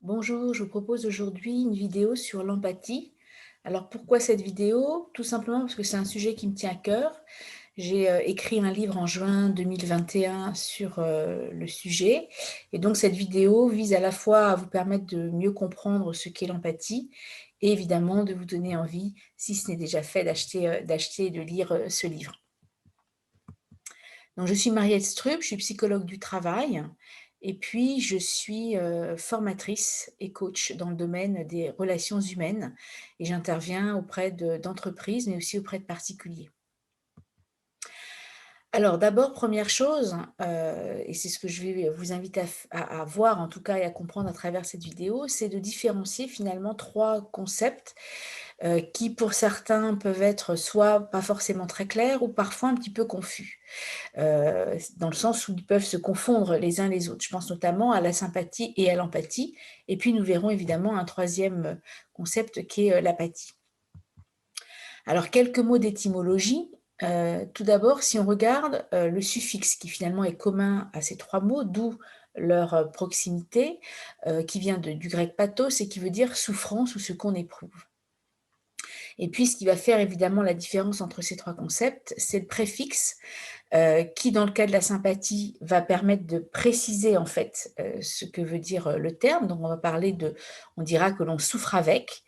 Bonjour, je vous propose aujourd'hui une vidéo sur l'empathie. Alors pourquoi cette vidéo? Tout simplement parce que c'est un sujet qui me tient à cœur. J'ai écrit un livre en juin 2021 sur le sujet et donc cette vidéo vise à la fois à vous permettre de mieux comprendre ce qu'est l'empathie et évidemment de vous donner envie, si ce n'est déjà fait, d'acheter et de lire ce livre. Donc je suis Mariette Strupp, je suis psychologue du travail et puis je suis, formatrice et coach dans le domaine des relations humaines et j'interviens auprès d'entreprises, mais aussi auprès de particuliers. Alors d'abord, première chose, et c'est ce que je vais vous inviter à voir en tout cas et à comprendre à travers cette vidéo, c'est de différencier finalement 3 concepts qui pour certains peuvent être soit pas forcément très clairs ou parfois un petit peu confus. Dans le sens où ils peuvent se confondre les uns les autres. Je pense notamment à la sympathie et à l'empathie et puis nous verrons évidemment un troisième concept qui est, l'apathie. Alors quelques mots d'étymologie. Tout d'abord, si on regarde, le suffixe qui finalement est commun à ces 3 mots, d'où leur, proximité, qui vient du grec pathos et qui veut dire souffrance ou ce qu'on éprouve. Et puis ce qui va faire évidemment la différence entre ces 3 concepts, c'est le préfixe, qui dans le cas de la sympathie va permettre de préciser en fait, ce que veut dire, le terme. Donc on dira que l'on souffre avec,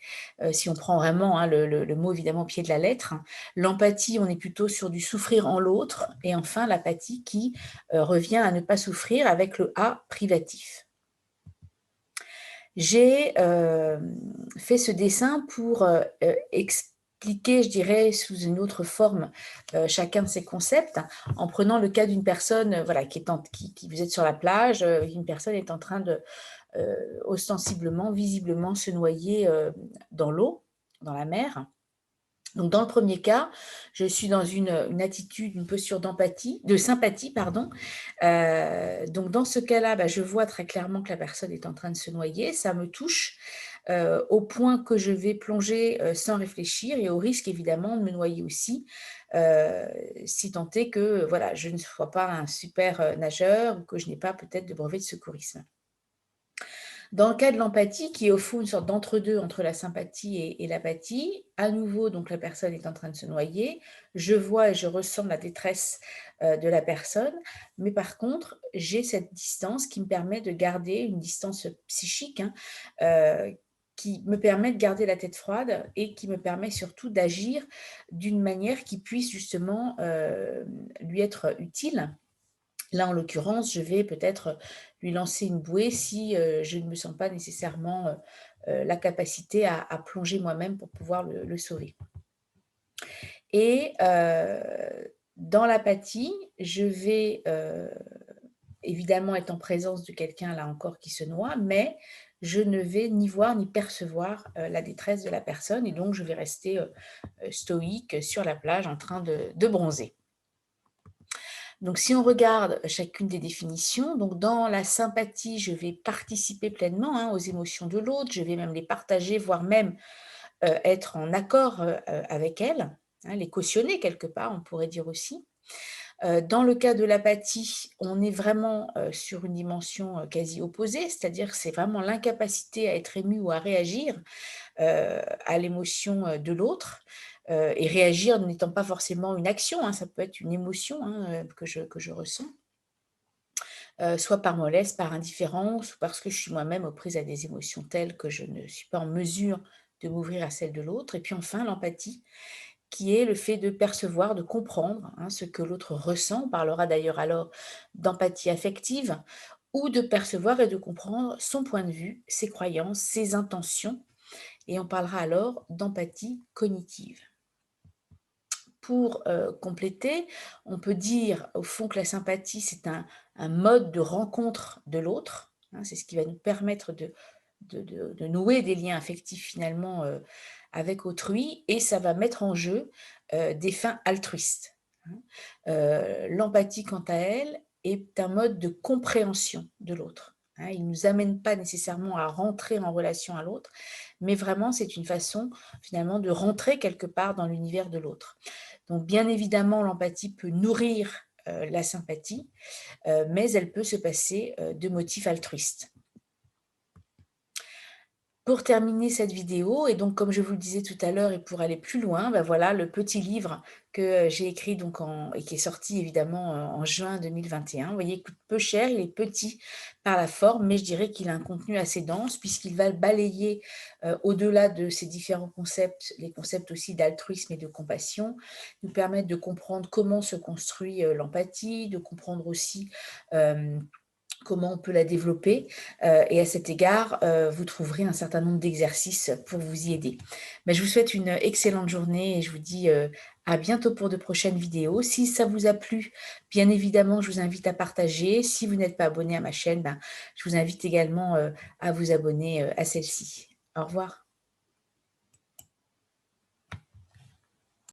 si on prend vraiment, hein, le mot évidemment au pied de la lettre. L'empathie, on est plutôt sur du souffrir en l'autre et enfin l'apathie qui, revient à ne pas souffrir avec le A privatif. J'ai, fait ce dessin pour, expliquer, je dirais, sous une autre forme, chacun de ces concepts, en prenant le cas d'une personne, voilà, qui vous êtes sur la plage, une personne est en train de, ostensiblement, visiblement se noyer, dans l'eau, dans la mer. Donc dans le premier cas, je suis dans une attitude, une posture de sympathie pardon. Donc dans ce cas-là, bah, je vois très clairement que la personne est en train de se noyer, ça me touche, au point que je vais plonger, sans réfléchir et au risque évidemment de me noyer aussi, heu, si tant est que, voilà, je ne sois pas un super, nageur ou que je n'ai pas peut-être de brevet de secourisme. Dans le cas de l'empathie, qui est au fond une sorte d'entre-deux entre la sympathie et l'apathie, à nouveau, donc la personne est en train de se noyer, je vois et je ressens la détresse, de la personne, mais par contre, j'ai cette distance qui me permet de garder une distance, psychique, hein, qui me permet de garder la tête froide et qui me permet surtout d'agir d'une manière qui puisse justement, lui être utile. Là, en l'occurrence, je vais peut-être lui lancer une bouée si, je ne me sens pas nécessairement, la capacité à plonger moi-même pour pouvoir le sauver. Et dans l'apathie, je vais, évidemment être en présence de quelqu'un, là encore, qui se noie, mais je ne vais ni voir ni percevoir, la détresse de la personne et donc je vais rester, stoïque sur la plage en train de bronzer. Donc si on regarde chacune des définitions, donc dans la sympathie, je vais participer pleinement, hein, aux émotions de l'autre, je vais même les partager, voire même, être en accord, avec elles, hein, les cautionner quelque part, on pourrait dire aussi. Dans le cas de l'apathie, on est vraiment, sur une dimension, quasi opposée, c'est-à-dire que c'est vraiment l'incapacité à être ému ou à réagir, à l'émotion, de l'autre, et réagir n'étant pas forcément une action, hein, ça peut être une émotion, hein, que je ressens, soit par mollesse, par indifférence ou parce que je suis moi-même aux prises à des émotions telles que je ne suis pas en mesure de m'ouvrir à celles de l'autre et puis enfin l'empathie, qui est le fait de percevoir, de comprendre, hein, ce que l'autre ressent. On parlera d'ailleurs alors d'empathie affective ou de percevoir et de comprendre son point de vue, ses croyances, ses intentions et on parlera alors d'empathie cognitive. Pour, compléter, on peut dire au fond que la sympathie, c'est un mode de rencontre de l'autre, hein. C'est ce qui va nous permettre de nouer des liens affectifs finalement, avec autrui et ça va mettre en jeu, des fins altruistes, hein. L'empathie quant à elle est un mode de compréhension de l'autre, hein. Il ne nous amène pas nécessairement à rentrer en relation à l'autre, mais vraiment c'est une façon finalement de rentrer quelque part dans l'univers de l'autre. Donc bien évidemment, l'empathie peut nourrir, la sympathie, mais elle peut se passer, de motifs altruistes. Pour terminer cette vidéo et donc comme je vous le disais tout à l'heure et pour aller plus loin, bah, voilà le petit livre que, j'ai écrit donc et qui est sorti évidemment, en juin 2021. Vous voyez, il coûte peu cher, il est petit par la forme, mais je dirais qu'il a un contenu assez dense puisqu'il va balayer, au-delà de ces différents concepts, les concepts aussi d'altruisme et de compassion, nous permettre de comprendre comment se construit, l'empathie, de comprendre aussi, hem comment on peut la développer, et à cet égard, vous trouverez un certain nombre d'exercices pour vous y aider. Mais je vous souhaite une excellente journée et je vous dis, à bientôt pour de prochaines vidéos. Si ça vous a plu, bien évidemment, je vous invite à partager. Si vous n'êtes pas abonné à ma chaîne, ben, je vous invite également, à vous abonner, à celle-ci. Au revoir.